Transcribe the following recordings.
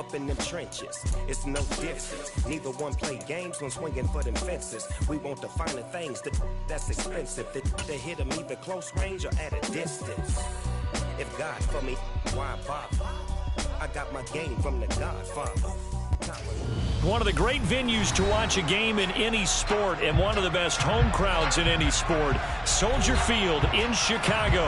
up in them trenches. It's no difference. Neither one play games when swinging for them fences. We want the finer things that's expensive. They hit them either close range or at a distance. If God for me, why bother? I got my game from the Godfather. One of the great venues to watch a game in any sport and one of the best home crowds in any sport, Soldier Field in Chicago.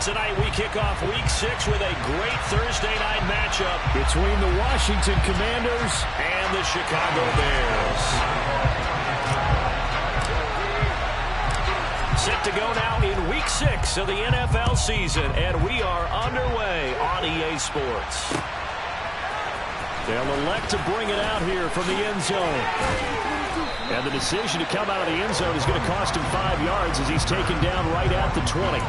Tonight we kick off Week 6 with a great Thursday night matchup between the Washington Commanders and the Chicago Bears. Set to go now in Week 6 of the NFL season, and we are underway on EA Sports. They'll elect to bring it out here from the end zone. And the decision to come out of the end zone is going to cost him 5 yards as he's taken down right at the 20.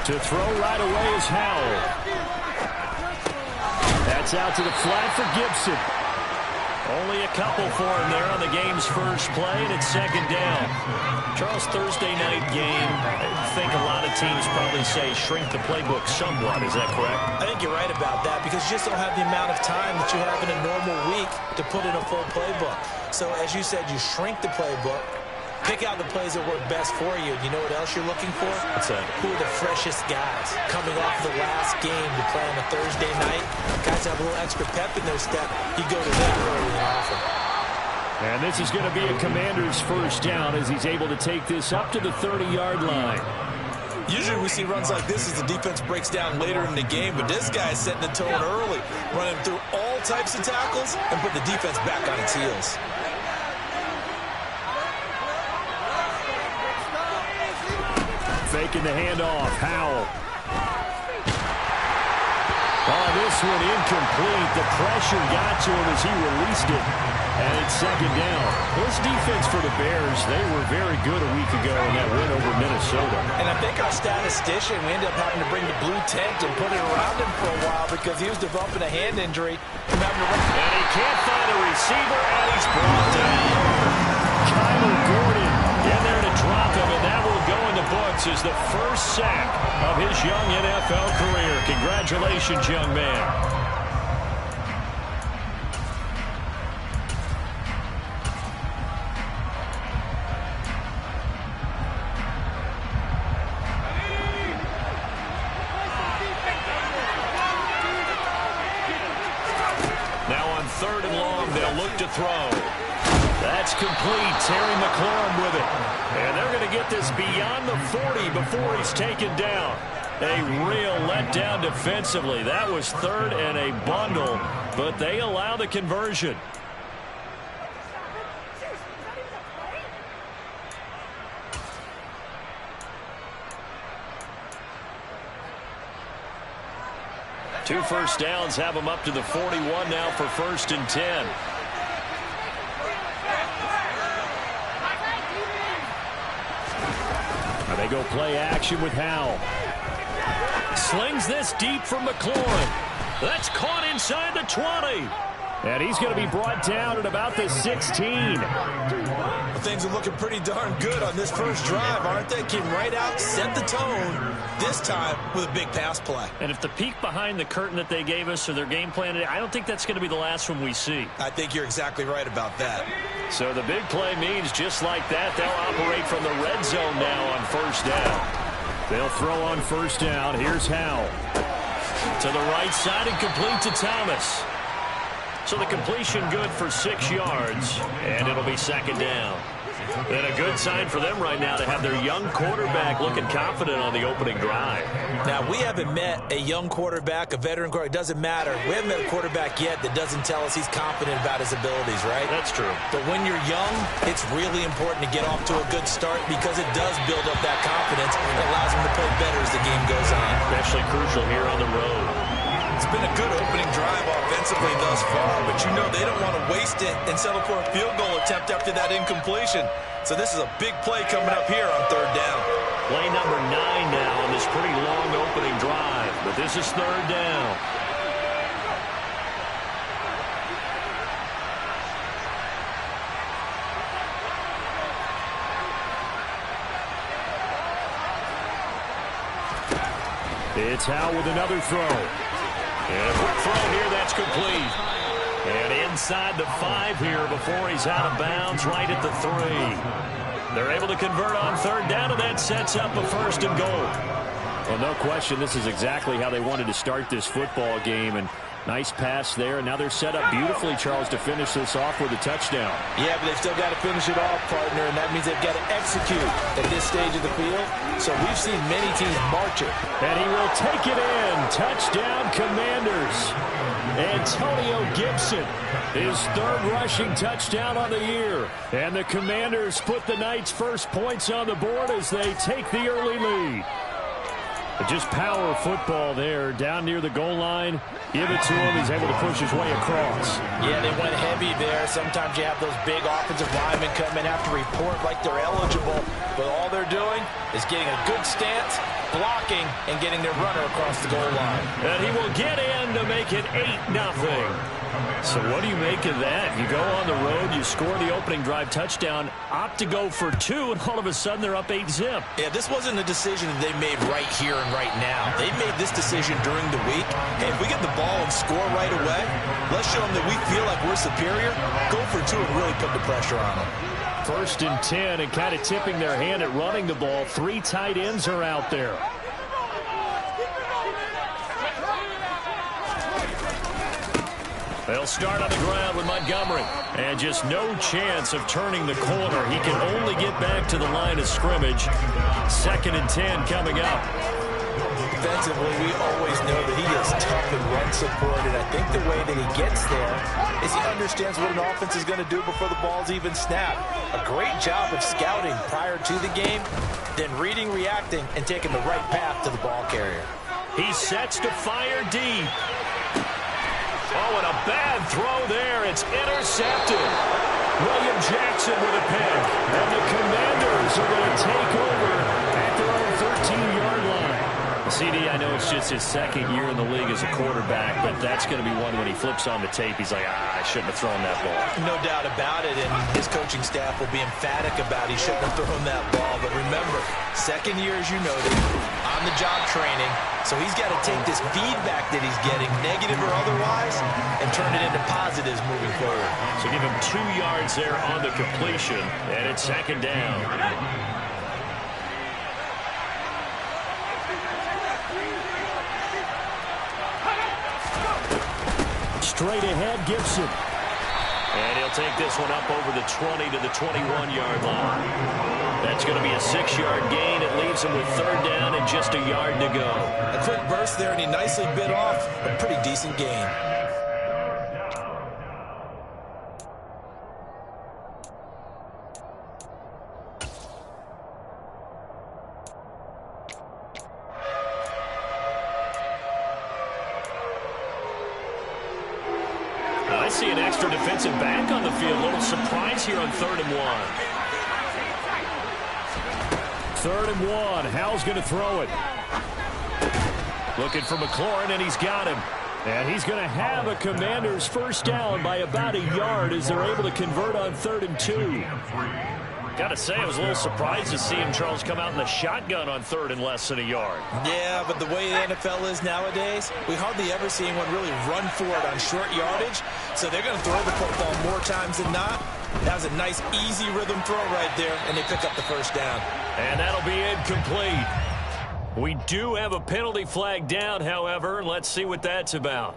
To throw right away is Howell. That's out to the flat for Gibson. Only a couple for him there on the game's first play, and it's second down. Charles, Thursday night game, I think a lot of teams probably say shrink the playbook somewhat. Is that correct? I think you're right about that because you just don't have the amount of time that you have in a normal week to put in a full playbook. So as you said, you shrink the playbook. Pick out the plays that work best for you. You know what else you're looking for? What's that? Who are the freshest guys coming off the last game to play on a Thursday night? Guys have a little extra pep in their step. You go to them early and often. And this is going to be a Commander's first down as he's able to take this up to the 30-yard line. Usually we see runs like this as the defense breaks down later in the game, but this guy is setting the tone early, running through all types of tackles and put the defense back on its heels. Faking the handoff, Howell. Oh, this one incomplete. The pressure got to him as he released it. And it's second down. This defense for the Bears, they were very good a week ago in that win over Minnesota. And I think our statistician, we ended up having to bring the blue tent and put it around him for a while because he was developing a hand injury. And he can't find a receiver, and he's brought down. Kyler Gordon in there to drop him, and that will go in the books as the first sack of his young NFL career. Congratulations, young man. Now on 3rd and long, they'll look to throw. That's complete. Terry McLaurin with it. And they're going to get this beyond the 40 before he's taken down. A real letdown defensively. That was 3rd and a bundle, but they allow the conversion. Two first downs have them up to the 41 now for 1st and 10. They go play action with Howell. Slings this deep from McLaurin. That's caught inside the 20. And he's going to be brought down at about the 16. Well, things are looking pretty darn good on this first drive, aren't they? Came right out, set the tone, this time with a big pass play. And if the peek behind the curtain that they gave us or their game plan, I don't think that's going to be the last one we see. I think you're exactly right about that. So the big play means just like that, they'll operate from the red zone now on 1st down. They'll throw on 1st down. Here's Howell. To the right side and complete to Thomas. So the completion good for 6 yards, and it'll be 2nd down. And a good sign for them right now to have their young quarterback looking confident on the opening drive. Now, we haven't met a young quarterback, a veteran quarterback. It doesn't matter. We haven't met a quarterback yet that doesn't tell us he's confident about his abilities, right? That's true. But when you're young, it's really important to get off to a good start because it does build up that confidence. It allows him to play better as the game goes on. Especially crucial here on the road. It's been a good opening drive offensively thus far, but you know they don't want to waste it and settle for a field goal attempt after that incompletion. So this is a big play coming up here on 3rd down. Play number 9 now on this pretty This is third down. It's Howe with another throw. And a quick throw here, that's complete. And inside the 5 here before he's out of bounds, right at the 3. They're able to convert on third down, and that sets up a 1st and goal. Well, no question, this is exactly how they wanted to start this football game. And nice pass there, and now they're set up beautifully, Charles, to finish this off with a touchdown. Yeah, but they've still got to finish it off, partner, and that means they've got to execute at this stage of the field. So we've seen many teams march it. And he will take it in. Touchdown, Commanders. Antonio Gibson, his 3rd rushing touchdown on the year. And the Commanders put the Knights' first points on the board as they take the early lead. But just power football there, down near the goal line. Give it to him. He's able to push his way across. Yeah, they went heavy there. Sometimes you have those big offensive linemen come in, have to report like they're eligible. But all they're doing is getting a good stance, blocking, and getting their runner across the goal line. And he will get in to make it 8-0. So what do you make of that? You go on the road, you score the opening drive touchdown, opt to go for 2, and all of a sudden they're up 8-zip. Yeah, this wasn't a decision that they made right here and right now. They made this decision during the week. Hey, if we get the ball and score right away, let's show them that we feel like we're superior. Go for 2 and really put the pressure on them. 1st and 10, and kind of tipping their hand at running the ball. 3 tight ends are out there. They'll start on the ground with Montgomery. And just no chance of turning the corner. He can only get back to the line of scrimmage. 2nd and 10 coming up. Defensively, we always know that he is tough and run support. And I think the way that he gets there is he understands what an offense is going to do before the ball's even snapped. A great job of scouting prior to the game, then reading, reacting, and taking the right path to the ball carrier. He sets to fire deep. Oh, and a bad throw there. It's intercepted. William Jackson with a pick. And the Commanders are going to take over at their own 13-yard line. CD, I know it's just his 2nd year in the league as a quarterback, but that's going to be one when he flips on the tape. He's like, I shouldn't have thrown that ball. No doubt about it, and his coaching staff will be emphatic about he shouldn't have thrown that ball. But remember, 2nd year, as you noted, on-the-job training. So he's got to take this feedback that he's getting, negative or otherwise, and turn it into positives moving forward. So give him 2 yards there on the completion, and it's 2nd down. Straight ahead, Gibson. And he'll take this one up over the 20 to the 21-yard line. That's going to be a 6-yard gain. It leaves him with 3rd down and just a yard to go. A quick burst there, and he nicely bit off a pretty decent gain. I see an extra defensive back on the field. A little surprise here on 3rd and 1. 3rd and 1. Howell's going to throw it. Looking for McLaurin, and he's got him. And he's going to have a Commanders 1st down by about a yard as they're able to convert on 3rd and 2. Got to say, I was a little surprised to see him, Charles, come out in the shotgun on 3rd and less than a yard. Yeah, but the way the NFL is nowadays, we hardly ever see anyone really run for it on short yardage. So they're going to throw the football more times than not. That was a nice, easy rhythm throw right there, and they pick up the 1st down. And that'll be incomplete. We do have a penalty flag down, however. Let's see what that's about.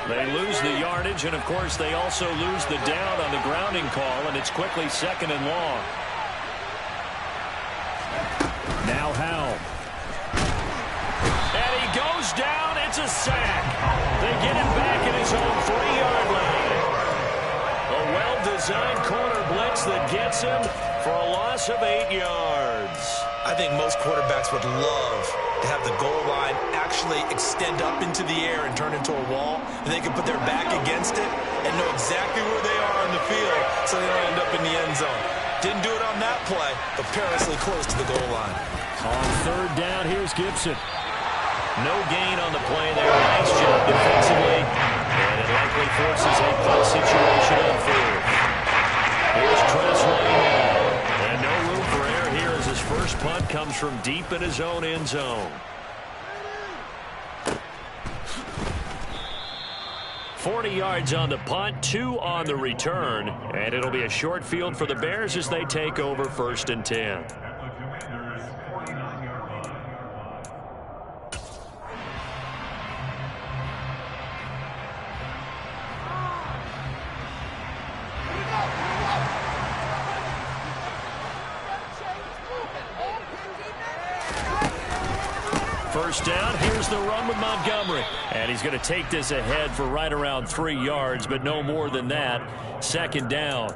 They lose the yardage, and, of course, they also lose the down on the grounding call, and it's quickly 2nd and long. Now Howell. And he goes down. It's a sack. They get him back in his own 3-yard line. A well-designed corner blitz that gets him for a loss of 8 yards. I think most quarterbacks would love to have the goal line actually extend up into the air and turn into a wall, and they can put their back against it and know exactly where they are on the field so they don't end up in the end zone. Didn't do it on that play, but perilously close to the goal line. On third down, here's Gibson. No gain on the play there. Nice job defensively. And it likely forces a punt situation on third. Here's Tresley now. And no room for error here as his first punt comes from deep in his own end zone. 40 yards on the punt, 2 on the return. And it'll be a short field for the Bears as they take over 1st and 10. First down, here's the run with Montgomery. And he's going to take this ahead for right around 3 yards, but no more than that. 2nd down.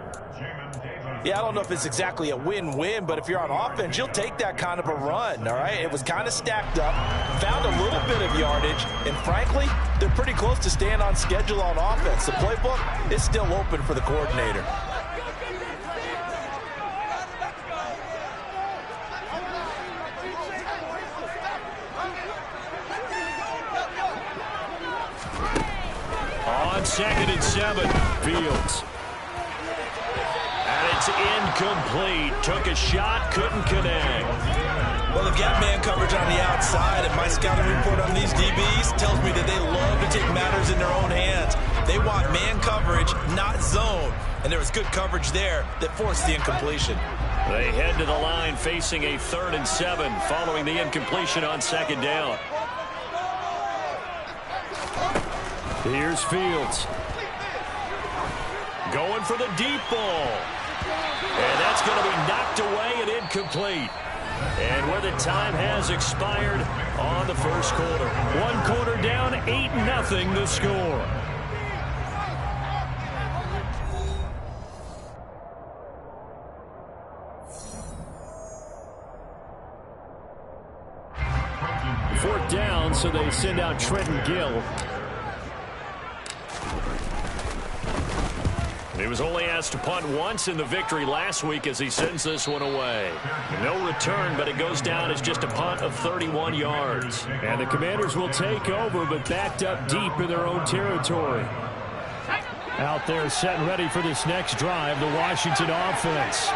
Yeah, I don't know if it's exactly a win-win, but if you're on offense, you'll take that kind of a run, all right? It was kind of stacked up, found a little bit of yardage, and frankly, they're pretty close to staying on schedule on offense. The playbook is still open for the coordinator. On 2nd and 7, Fields. And it's incomplete. Took a shot, couldn't connect. Well, they've got man coverage on the outside, and my scouting report on these DBs tells me that they love to take matters in their own hands. They want man coverage, not zone. And there was good coverage there that forced the incompletion. They head to the line facing a 3rd and 7 following the incompletion on 2nd down. Here's Fields. Going for the deep ball. And that's going to be knocked away and incomplete. And where the time has expired on the first quarter. 1 quarter down, 8-0 the score. Fourth down, so they send out Trenton Gill. He was only asked to punt once in the victory last week as he sends this one away. No return, but it goes down as just a punt of 31 yards. And the Commanders will take over, but backed up deep in their own territory. Out there set and ready for this next drive, the Washington offense.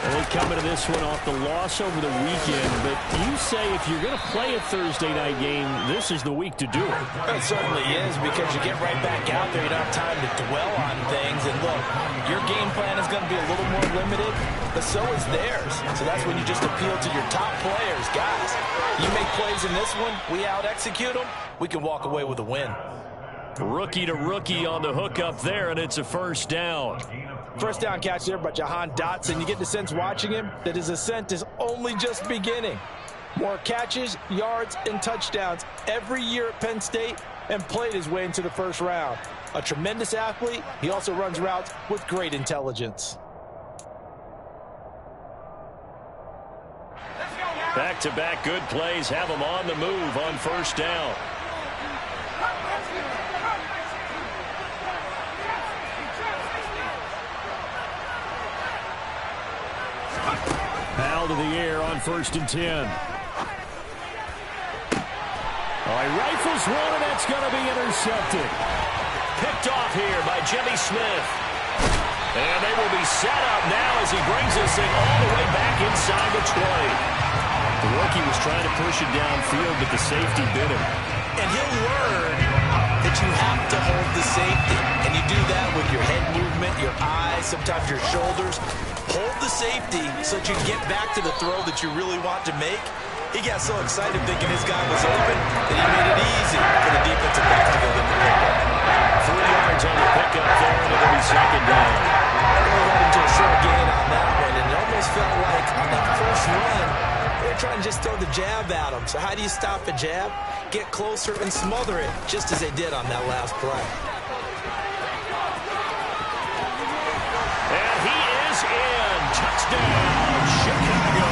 They come into this one off the loss over the weekend, but you say if you're going to play a Thursday night game, this is the week to do it. It certainly is, because you get right back out there. You don't have time to dwell on things. And look, your game plan is going to be a little more limited, but so is theirs. So that's when you just appeal to your top players. Guys, you make plays in this one, we out-execute them, we can walk away with a win. Rookie to rookie on the hook up there, and it's a first down. First down catch there by Jahan Dotson. You get the sense watching him that his ascent is only just beginning. More catches, yards, and touchdowns every year at Penn State, and played his way into the first round. A tremendous athlete. He also runs routes with great intelligence. Back-to-back good plays have him on the move on first down. Foul to the air on 1st and 10. All right, rifles one, and that's going to be intercepted. Picked off here by Jimmy Smith. And they will be set up now as he brings this thing all the way back inside the 20. The rookie was trying to push it downfield, but the safety bit him. And he'll learn that you have to hold the safety. And you do that with your head movement, your eyes, sometimes your shoulders. Hold the safety so that you can get back to the throw that you really want to make. He got so excited thinking his guy was open that he made it easy for the defensive back to go get the pickup. 3 yards on the pickup there, and it'll be 2nd down. They led him to a short gain on that one, and it almost felt like on that first run, they were trying to just throw the jab at him. So how do you stop a jab? Get closer and smother it, just as they did on that last play. And he is in. Touchdown, Chicago.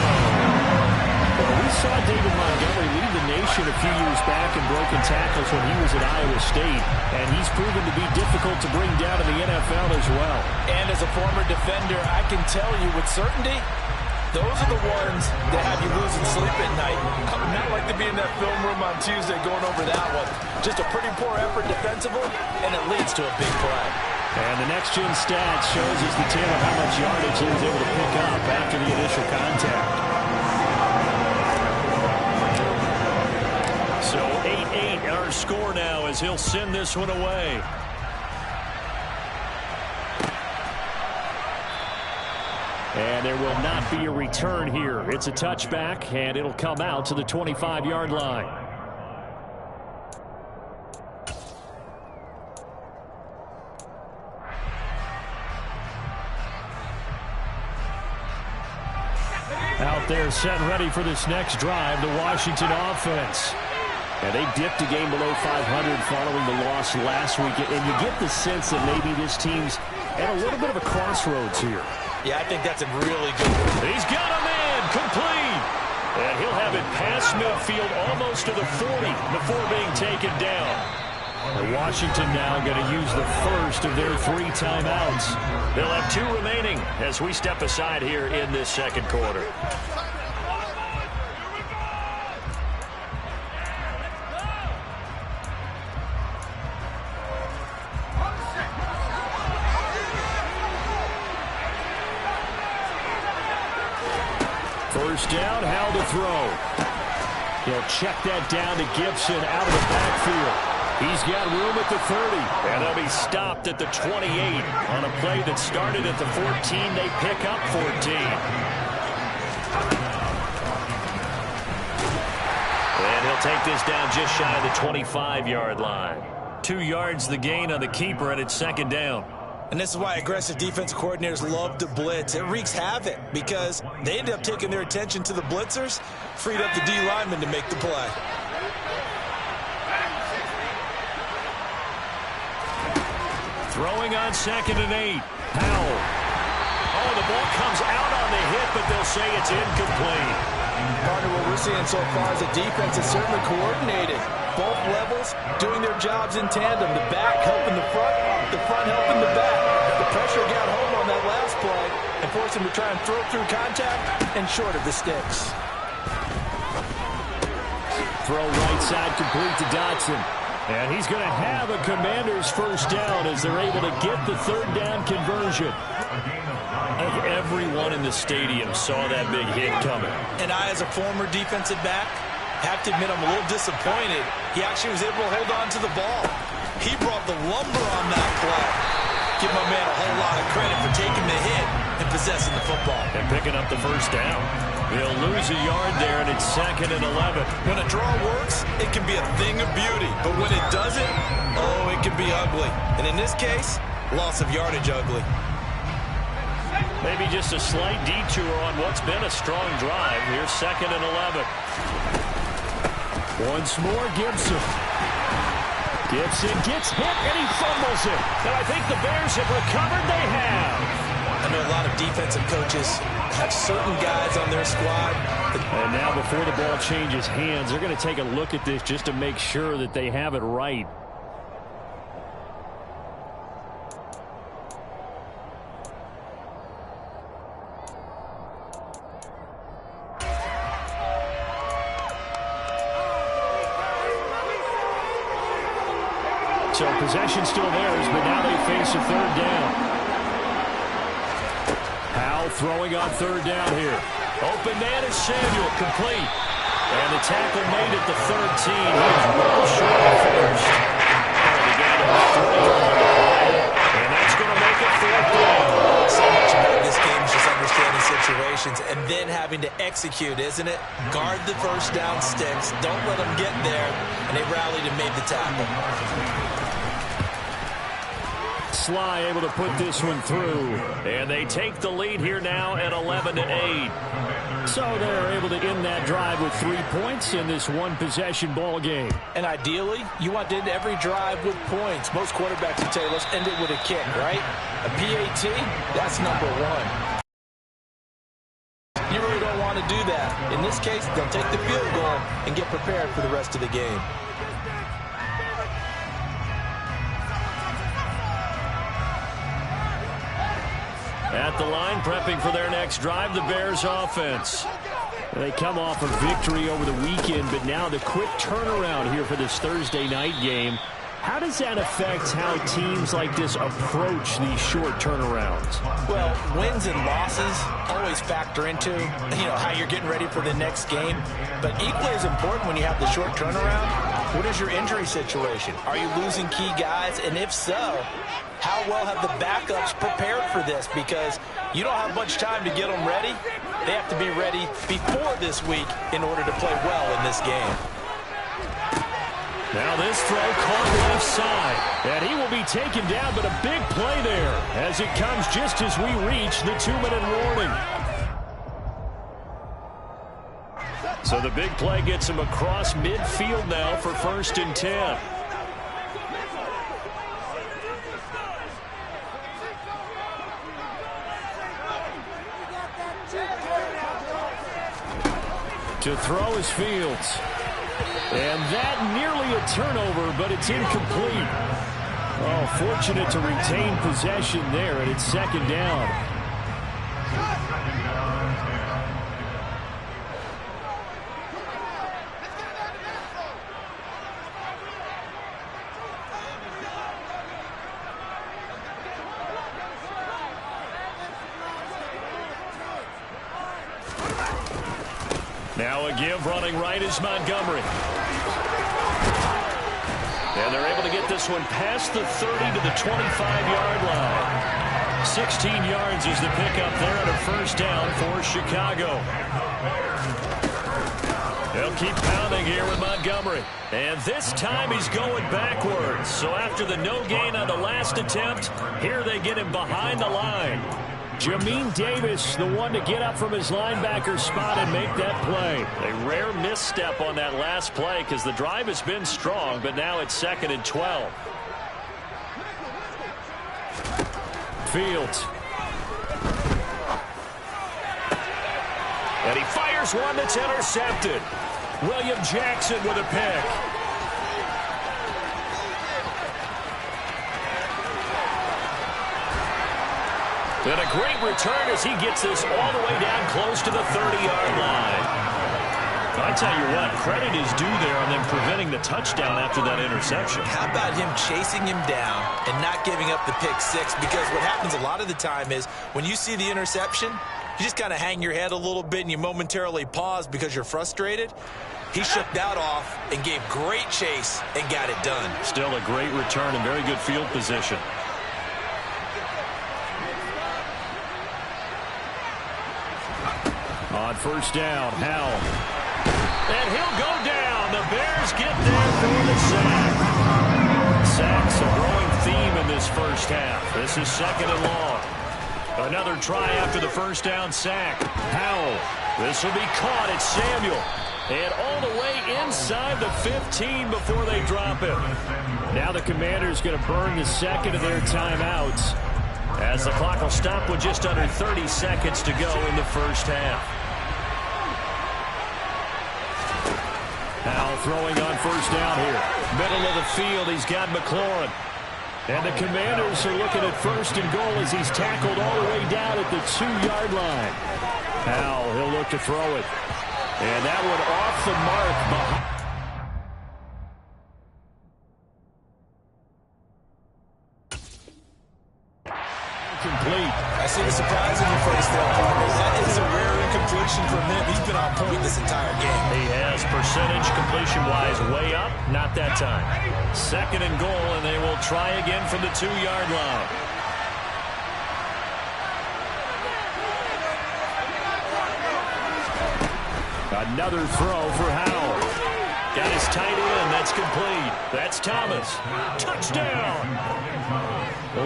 Well, we saw David Montgomery lead the nation a few years back in breaking tackles when he was at Iowa State, and he's proven to be difficult to bring down in the NFL as well. And as a former defender, I can tell you with certainty, those are the ones that have you losing sleep at night. I would not like to be in that film room on Tuesday going over that one. Just a pretty poor effort defensively, and it leads to a big play. And the next-gen stats shows us the tale of how much yardage he was able to pick up after the initial contact. So 8-8 our score now as he'll send this one away. And there will not be a return here. It's a touchback, and it'll come out to the 25-yard line. Out there set and ready for this next drive, the Washington offense. And they dipped a game below 500 following the loss last week. And you get the sense that maybe this team's at a little bit of a crossroads here. Yeah, I think that's a really good one. He's got a man complete. And he'll have it past midfield almost to the 40 before being taken down. And Washington now going to use the first of their 3 timeouts. They'll have 2 remaining as we step aside here in this second quarter. First down, Howell to throw. He'll check that down to Gibson out of the backfield. He's got room at the 30, and they'll be stopped at the 28 on a play that started at the 14. They pick up 14. And he'll take this down just shy of the 25-yard line. 2 yards the gain on the keeper, and it's second down. And this is why aggressive defensive coordinators love to blitz. It wreaks havoc because they end up taking their attention to the blitzers, freed up the D lineman to make the play. Throwing on 2nd and 8. Howell. Oh, the ball comes out on the hit, but they'll say it's incomplete. Partner, what we're seeing so far is the defense is certainly coordinated. Both levels doing their jobs in tandem. The back helping the front helping the back. The pressure got home on that last play and forced him to try and throw through contact and short of the sticks. Throw right side complete to Dotson. And he's going to have a Commanders first down as they're able to get the 3rd down conversion. I think everyone in the stadium saw that big hit coming. And I, as a former defensive back, have to admit I'm a little disappointed. He actually was able to hold on to the ball. He brought the lumber on that play. Give my man a whole lot of credit for taking the hit and possessing the football. And picking up the first down. They'll lose a yard there, and it's 2nd and 11. When a draw works, it can be a thing of beauty. But when it doesn't, oh, it can be ugly. And in this case, loss of yardage ugly. Maybe just a slight detour on what's been a strong drive. Here's 2nd and 11. Once more, Gibson. Gibson gets hit, and he fumbles it. And I think the Bears have recovered. They have. I know a lot of defensive coaches have certain guys on their squad. And now before the ball changes hands, they're going to take a look at this just to make sure that they have it right. So possession still theirs, but now they face a 3rd down. Howell throwing on 3rd down here. Open man is Samuel, complete. And the tackle made at the 13. He's well short of first. And they got a 3. And that's going to make it 4th down. So much about this game is just understanding situations and then having to execute, isn't it? Guard the first down sticks. Don't let them get there. And they rallied and made the tackle. Sly able to put this one through. And they take the lead here now at 11-8. So they're able to end that drive with 3 points in this one-possession ball game. And ideally, you want to end every drive with points. Most quarterbacks would tell you, let's end it with a kick, right? A PAT, that's number 1. You really don't want to do that. In this case, they'll take the field goal and get prepared for the rest of the game. At the line, prepping for their next drive, the Bears offense. They come off a victory over the weekend, but now the quick turnaround here for this Thursday night game. How does that affect how teams like this approach these short turnarounds? Well, wins and losses always factor into, how you're getting ready for the next game. But equally as important when you have the short turnaround, what is your injury situation? Are you losing key guys? And if so, how well have the backups prepared for this? Because you don't have much time to get them ready. They have to be ready before this week in order to play well in this game. Now this throw caught left side, and he will be taken down, but a big play there as it comes just as we reach the 2-minute warning. So the big play gets him across midfield now for 1st and 10. To throw is Fields. And that nearly a turnover, but it's incomplete. Oh, fortunate to retain possession there, and it's 2nd down. Now a give running right is Montgomery. And they're able to get this one past the 30 to the 25-yard line. 16 yards is the pickup there on a 1st down for Chicago. They'll keep pounding here with Montgomery. And this time he's going backwards. So after the no gain on the last attempt, here they get him behind the line. Jamin Davis, the one to get up from his linebacker spot and make that play. A rare misstep on that last play because the drive has been strong, but now it's 2nd and 12. Fields. And he fires one that's intercepted. William Jackson with a pick. And a great return as he gets this all the way down close to the 30-yard line. I tell you what, credit is due there on them preventing the touchdown after that interception. How about him chasing him down and not giving up the pick six? Because what happens a lot of the time is when you see the interception, you just kind of hang your head a little bit and you momentarily pause because you're frustrated. He shook that off and gave great chase and got it done. Still a great return and very good field position. On 1st down, Howell. And he'll go down. The Bears get there for the sack. Sacks a growing theme in this 1st half. This is 2nd and long. Another try after the 1st down sack. Howell. This will be caught. It's Samuel. And all the way inside the 15 before they drop him. Now the Commanders going to burn the 2nd of their timeouts as the clock will stop with just under 30 seconds to go in the 1st half. Howell throwing on 1st down here. Middle of the field, he's got McLaurin. And the Commanders are looking at 1st and goal as he's tackled all the way down at the 2-yard line. Howell, he'll look to throw it. And that one off the mark behind. Complete. I see the surprise in your face there, partner. That is a rare incompletion from him. He's been on point this entire game. He has percentage completion-wise way up. Not that time. 2nd and goal, and they will try again from the 2-yard line. Another throw for Howell. Got his tight end. That's complete. That's Thomas. Touchdown.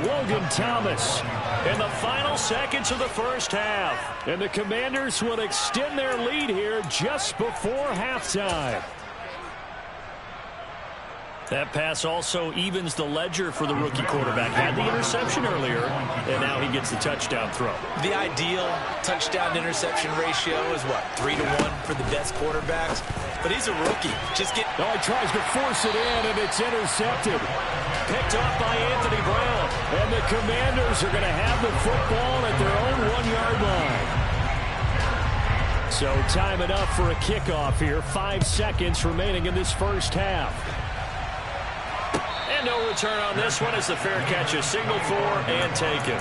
Logan Thomas in the final seconds of the 1st half. And the Commanders will extend their lead here just before halftime. That pass also evens the ledger for the rookie quarterback. Had the interception earlier, and now he gets the touchdown throw. The ideal touchdown-interception ratio is, what, 3-to-1 for the best quarterbacks? But he's a rookie. Just get... Oh, he tries to force it in, and it's intercepted. picked off by Anthony Brown. And the Commanders are going to have the football at their own 1-yard line. So time it up for a kickoff here. 5 seconds remaining in this first half. And no return on this one as the fair catch is signaled for and taken.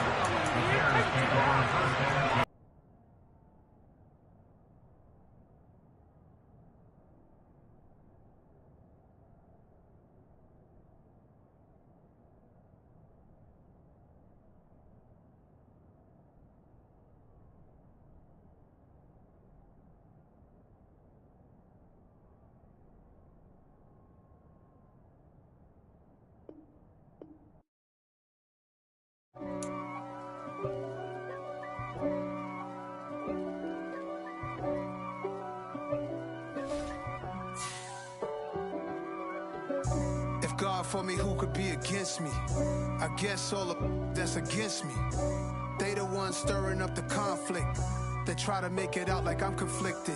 God for me, who could be against me? I guess all of that's against me. They the ones stirring up the conflict. They try to make it out like I'm conflicted.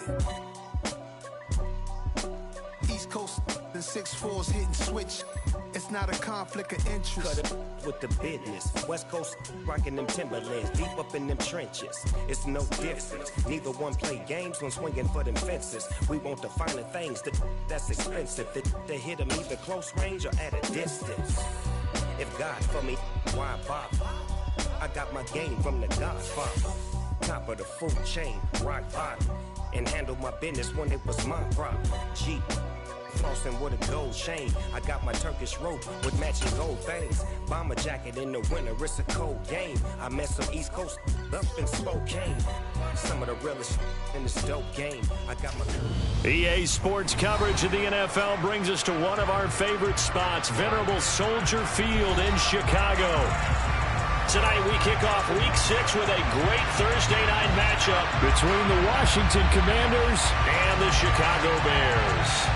East Coast and 6'4's hitting switch. It's not a conflict of interest. Cut it with the business. West Coast rocking them Timberlands, deep up in them trenches. It's no difference. Neither one play games when swinging for them fences. We want the finer things that's expensive. They hit them either close range or at a distance. If God for me, why bother? I got my game from the Godfather. Top of the food chain, rock bottom. And handle my business when it was my problem. Jeep. Flossing with a gold chain. I got my Turkish rope with matching gold things. Bomber jacket in the winter, it's a cold game. I met some East Coast up in Spokane. Some of the realest in this dope game. I got my EA Sports coverage of the NFL brings us to one of our favorite spots, venerable Soldier Field in Chicago. Tonight we kick off Week 6 with a great Thursday night matchup between the Washington Commanders and the Chicago Bears.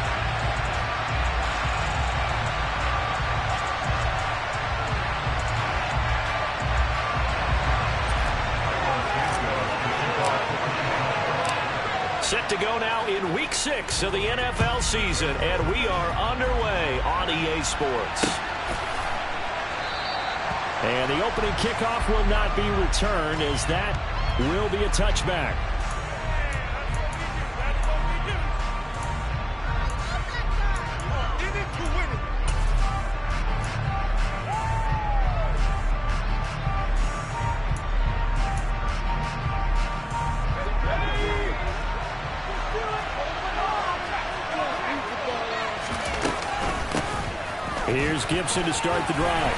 Set to go now in Week 6 of the NFL season, and we are underway on EA Sports. And the opening kickoff will not be returned, as that will be a touchback. Here's Gibson to start the drive.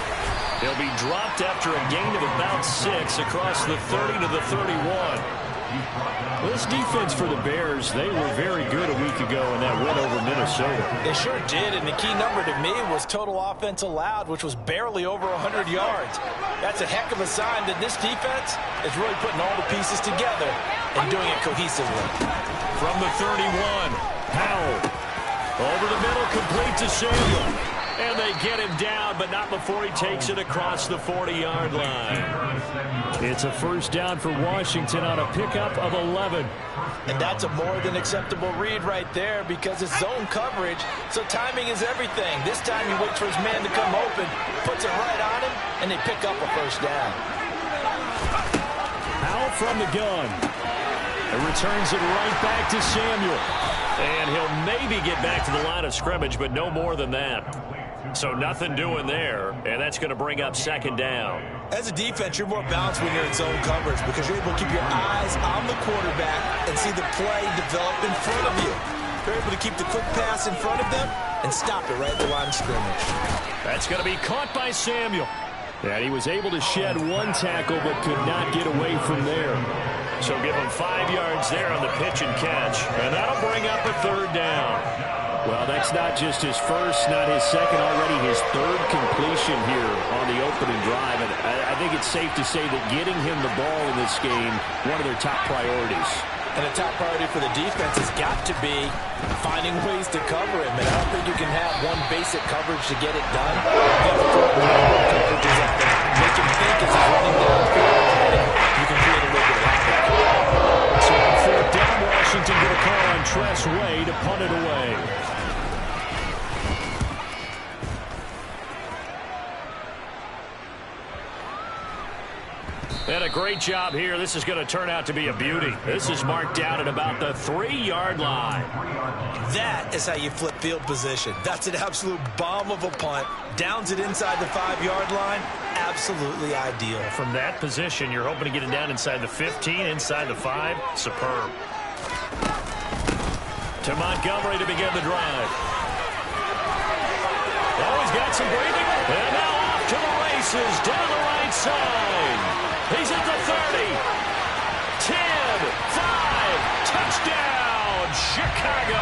He'll be dropped after a gain of about 6 across the 30 to the 31. This defense for the Bears, they were very good a week ago in that win over Minnesota. They sure did, and the key number to me was total offense allowed, which was barely over 100 yards. That's a heck of a sign that this defense is really putting all the pieces together and doing it cohesively. From the 31, Powell. Over the middle, complete to Samuel. And they get him down, but not before he takes it across the 40-yard line. It's a first down for Washington on a pickup of 11. And that's a more than acceptable read right there because it's zone coverage, so timing is everything. This time he waits for his man to come open, puts it right on him, and they pick up a first down. Powell from the gun. And returns it right back to Samuel. And he'll maybe get back to the line of scrimmage, but no more than that. So nothing doing there, and that's going to bring up second down. As a defense, you're more balanced when you're in zone coverage because you're able to keep your eyes on the quarterback and see the play develop in front of you. You're able to keep the quick pass in front of them and stop it right at the line of scrimmage. That's going to be caught by Samuel. And he was able to shed one tackle but could not get away from there. So give him 5 yards there on the pitch and catch. And that'll bring up a third down. Well, that's not just his first, not his second, already his third completion here on the opening drive. And I think it's safe to say that getting him the ball in this game, one of their top priorities. And a top priority for the defense has got to be finding ways to cover him. And I don't think you can have one basic coverage to get it done. You have to throw coverages up there. Make him think as he's running downfield. You can create a little bit of havoc. So on fourth down, Washington get a call on Tress Way to punt it away. great job here. This is going to turn out to be a beauty. This is marked down at about the 3-yard line. That is how you flip field position. That's an absolute bomb of a punt. Downs it inside the 5-yard line. Absolutely ideal. From that position, you're hoping to get it down inside the 15, inside the 5. Superb. To Montgomery to begin the drive. Oh, he's got some breathing. And now off to the races, down the right side. He's at the 30. 10, 5, touchdown, Chicago.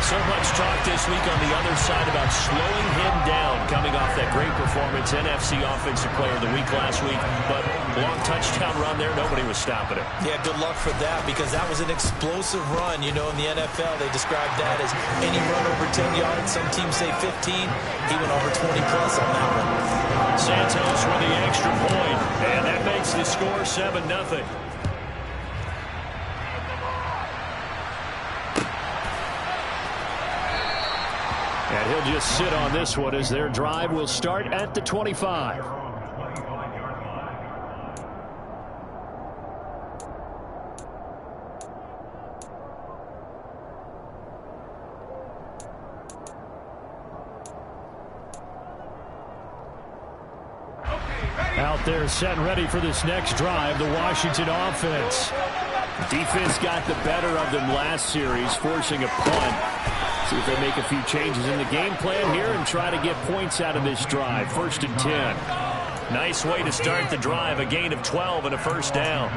So much talk this week on the other side about slowing him down, coming off that great performance, NFC Offensive Player of the Week last week. But long touchdown run there, nobody was stopping it. Yeah, good luck for that, because that was an explosive run. You know, in the NFL, they describe that as any run over 10 yards. Some teams say 15. He went over 20-plus on that one. Santos with the extra point, and that makes the score 7-0. And he'll just sit on this one as their drive will start at the 25. Out there set and ready for this next drive, the Washington offense. Defense got the better of them last series, forcing a punt. See if they make a few changes in the game plan here and try to get points out of this drive. 1st and 10. Nice way to start the drive, a gain of 12 and a first down.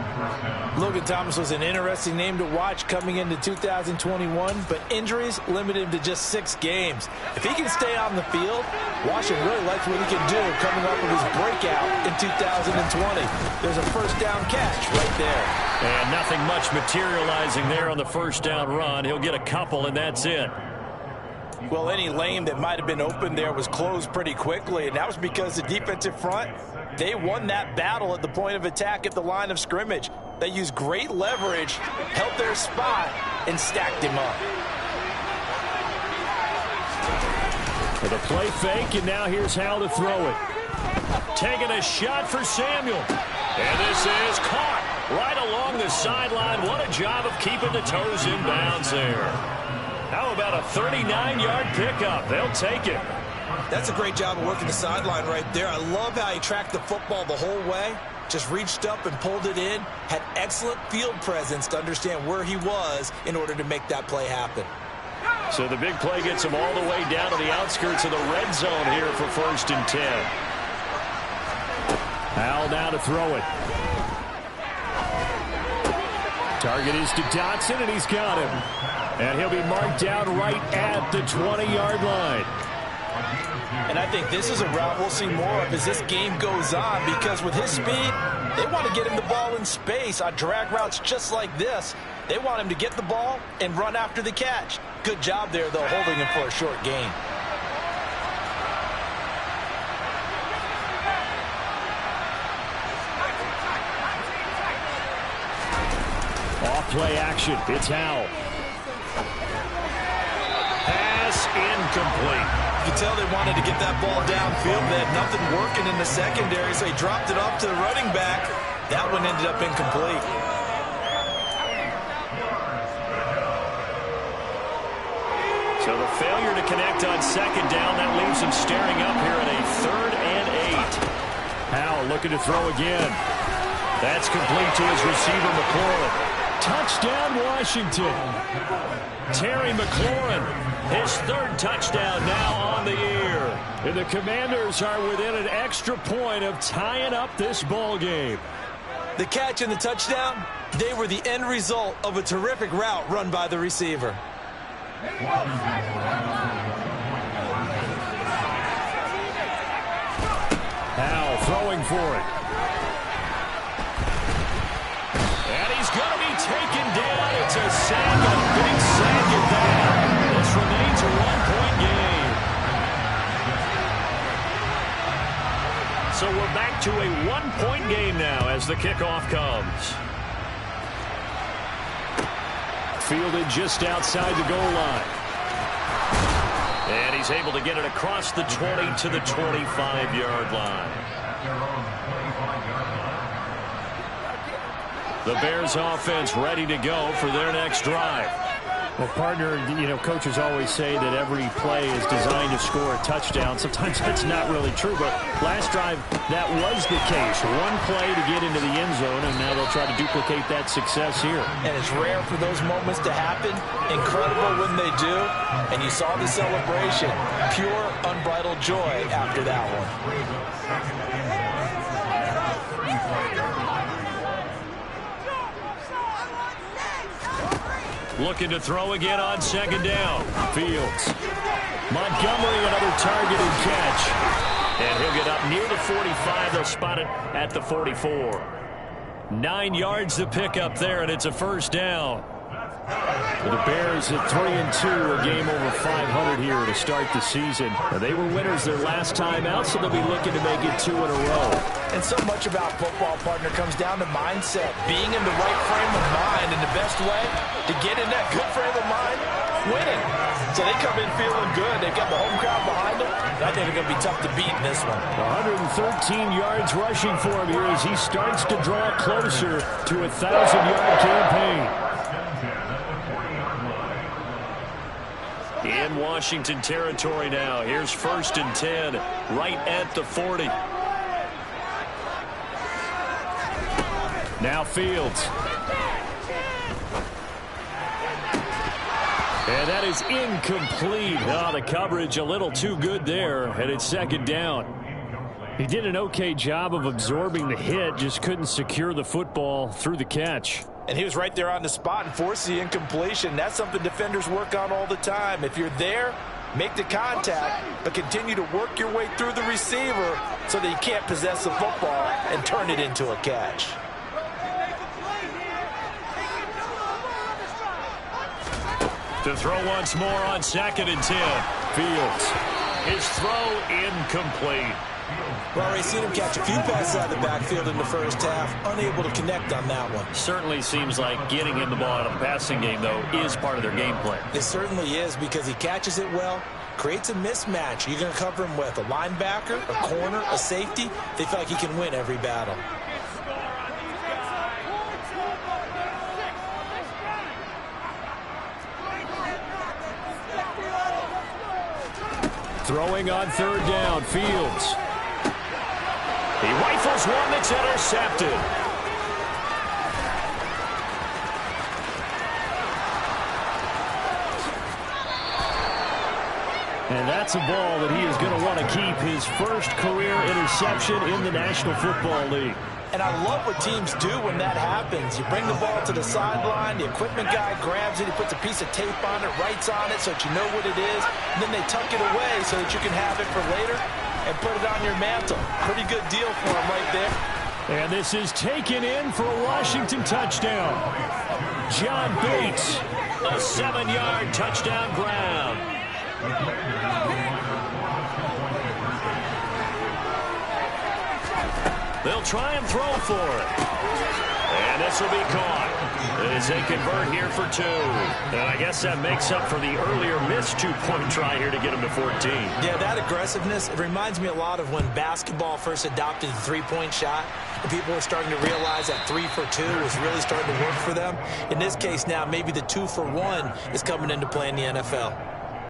Logan Thomas was an interesting name to watch coming into 2021, but injuries limited him to just 6 games. If he can stay on the field, Washington really likes what he can do coming off of his breakout in 2020. There's a first down catch right there. And nothing much materializing there on the first down run. He'll get a couple, and that's it. Well, any lane that might have been open there was closed pretty quickly, and that was because the defensive front, they won that battle at the point of attack at the line of scrimmage. They used great leverage, held their spot, and stacked him up. For the play fake, and now here's how to throw it. Taking a shot for Samuel. And this is caught right along the sideline. What a job of keeping the toes in bounds there. How about a 39-yard pickup? They'll take it. That's a great job of working the sideline right there. I love how he tracked the football the whole way. Just reached up and pulled it in. Had excellent field presence to understand where he was in order to make that play happen. So the big play gets him all the way down to the outskirts of the red zone here for 1st and 10. Howell now to throw it. Target is to Dotson, and he's got him. And he'll be marked down right at the 20-yard line. And I think this is a route we'll see more of as this game goes on, because with his speed, they want to get him the ball in space on drag routes just like this. They want him to get the ball and run after the catch. Good job there, though, holding him for a short gain. Off play action. It's Howell. Pass incomplete. You can tell they wanted to get that ball downfield. They had nothing working in the secondary, so he dropped it off to the running back. That one ended up incomplete. So the failure to connect on 2nd down, that leaves him staring up here at a 3rd and 8. Howell looking to throw again. That's complete to his receiver, McLaurin. Touchdown, Washington. Terry McLaurin, his 3rd touchdown now on the year. And the Commanders are within an extra point of tying up this ball game. The catch and the touchdown, they were the end result of a terrific route run by the receiver. Howell throwing for it. And he's going to be taken down. It's a sack, a big sack at that. This remains a 1-point game. So we're back to a 1-point game now as the kickoff comes. Fielded just outside the goal line. And he's able to get it across the 20 to the 25-yard line. The Bears offense ready to go for their next drive. Well, partner, coaches always say that every play is designed to score a touchdown. Sometimes that's not really true, but last drive, that was the case. One play to get into the end zone, and now they'll try to duplicate that success here. And it's rare for those moments to happen. Incredible when they do. And you saw the celebration. Pure, unbridled joy after that one. Looking to throw again on second down. Fields. Montgomery, another targeted catch. And he'll get up near the 45. They'll spot it at the 44. 9 yards to pick up there, and it's a first down. For the Bears at 3-2, a game over 500 here to start the season. They were winners their last time out, so they'll be looking to make it 2 in a row. And so much about football, partner, comes down to mindset. Being in the right frame of mind, and the best way to get in that good frame of mind, winning. So they come in feeling good. They've got the home crowd behind them. I think they're going to be tough to beat in this one. 113 yards rushing for him here as he starts to draw closer to a 1,000-yard campaign. In Washington territory now. Here's 1st and 10, right at the 40. Now Fields. And that is incomplete. Oh, the coverage a little too good there, and it's second down. He did an okay job of absorbing the hit, just couldn't secure the football through the catch. And he was right there on the spot and forced the incompletion. That's something defenders work on all the time. If you're there, make the contact, but continue to work your way through the receiver so that you can't possess the football and turn it into a catch. To throw once more on 2nd and 10. Fields. His throw incomplete. Well, already seen him catch a few passes out of the backfield in the first half. Unable to connect on that one. Certainly seems like getting him the ball out of the passing game, though, is part of their game plan. It certainly is because he catches it well, creates a mismatch. You're going to cover him with a linebacker, a corner, a safety. They feel like he can win every battle. Throwing on 3rd down, Fields. He rifles one that's intercepted. And that's a ball that he is going to want to keep, his first career interception in the National Football League. And I love what teams do when that happens. You bring the ball to the sideline, the equipment guy grabs it, he puts a piece of tape on it, writes on it so that you know what it is, and then they tuck it away so that you can have it for later and put it on your mantle. Pretty good deal for him right there. And this is taken in for a Washington touchdown. John Bates. A 7-yard touchdown grab. They'll try and throw for it. And this will be caught as they convert here for 2. And I guess that makes up for the earlier missed 2-point try here to get them to 14. Yeah, that aggressiveness, it reminds me a lot of when basketball first adopted the three-point shot. And people were starting to realize that 3 for 2 was really starting to work for them. In this case now, maybe the 2 for 1 is coming into play in the NFL.